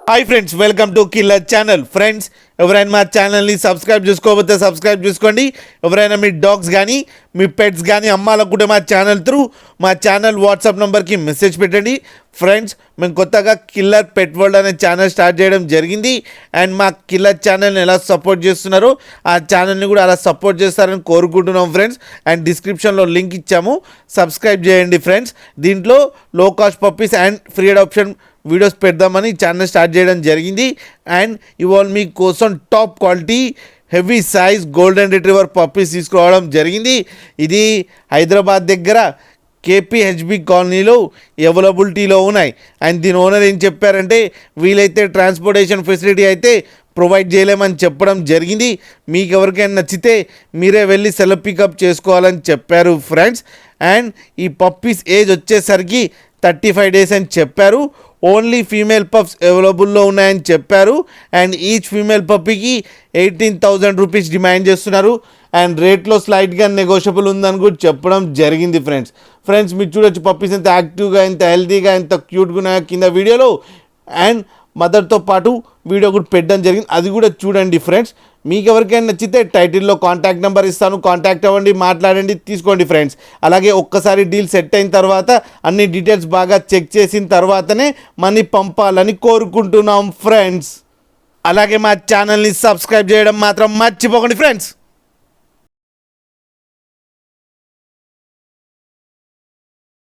Hi friends, welcome to killer channel. Friends, ఎవరైనా మా ఛానల్ని సబ్స్క్రైబ్ చేసుకోకపోతే సబ్స్క్రైబ్ చేసుకోండి. ఎవరైనా మీ డాగ్స్ కానీ మీ పెట్స్ కానీ అమ్మాలనుకుంటే మా ఛానల్ త్రూ మా ఛానల్ వాట్సాప్ నెంబర్కి మెసేజ్ పెట్టండి. ఫ్రెండ్స్, మేము కొత్తగా కిల్లర్ పెట్ వరల్డ్ అనే ఛానల్ స్టార్ట్ చేయడం జరిగింది. అండ్ మా కిల్లర్ ఛానల్ని ఎలా సపోర్ట్ చేస్తున్నారో ఆ ఛానల్ని కూడా అలా సపోర్ట్ చేస్తారని కోరుకుంటున్నాం ఫ్రెండ్స్. అండ్ డిస్క్రిప్షన్లో లింక్ ఇచ్చాము, సబ్స్క్రైబ్ చేయండి ఫ్రెండ్స్. దీంట్లో low cost puppies and free adoption videos పెడదామని ఛానల్ స్టార్ట్ చేయడం జరిగింది. అండ్ ఇవాళ మీకోసం top quality heavy size golden retriever puppies తీసుకురావడం జరిగింది. ఇది హైదరాబాద్ దగ్గర కేపీహెచ్బి కాలనీలో అవైలబిలిటీలో ఉన్నాయి. అండ్ దీని ఓనర్ ఏం చెప్పారంటే, వీలైతే ట్రాన్స్పోర్టేషన్ ఫెసిలిటీ అయితే ప్రొవైడ్ చేయలేమని చెప్పడం జరిగింది. మీకు ఎవరికైనా నచ్చితే మీరే వెళ్ళి సెల్ఫ్ పికప్ చేసుకోవాలని చెప్పారు ఫ్రెండ్స్. అండ్ ఈ పప్పీస్ ఏజ్ వచ్చేసరికి 35 days అని చెప్పారు. ఓన్లీ ఫీమేల్ పప్స్ అవైలబుల్లో ఉన్నాయని చెప్పారు. అండ్ ఈచ్ ఫీమేల్ పప్పీకి 18,000 రూపీస్ డిమాండ్ చేస్తున్నారు. అండ్ రేట్లో స్లైట్గా నెగోషియబుల్ ఉందని కూడా చెప్పడం జరిగింది ఫ్రెండ్స్. మీరు చూడొచ్చు పప్పీస్ ఎంత యాక్టివ్గా, ఎంత హెల్తీగా, ఎంత క్యూట్గా ఉన్నాయో కింద వీడియోలో. అండ్ మదర్తో పాటు వీడియో కూడా పెట్టడం జరిగింది, అది కూడా చూడండి ఫ్రెండ్స్. మీకు ఎవరికైనా నచ్చితే టైటిల్లో కాంటాక్ట్ నెంబర్ ఇస్తాను, కాంటాక్ట్ అవ్వండి, మాట్లాడండి, తీసుకోండి ఫ్రెండ్స్. అలాగే ఒక్కసారి డీల్ సెట్ అయిన తర్వాత అన్ని డీటెయిల్స్ బాగా చెక్ చేసిన తర్వాతనే మనీ పంపాలని కోరుకుంటున్నాం ఫ్రెండ్స్. అలాగే మా ఛానల్ని సబ్స్క్రైబ్ చేయడం మాత్రం మర్చిపోకండి ఫ్రెండ్స్.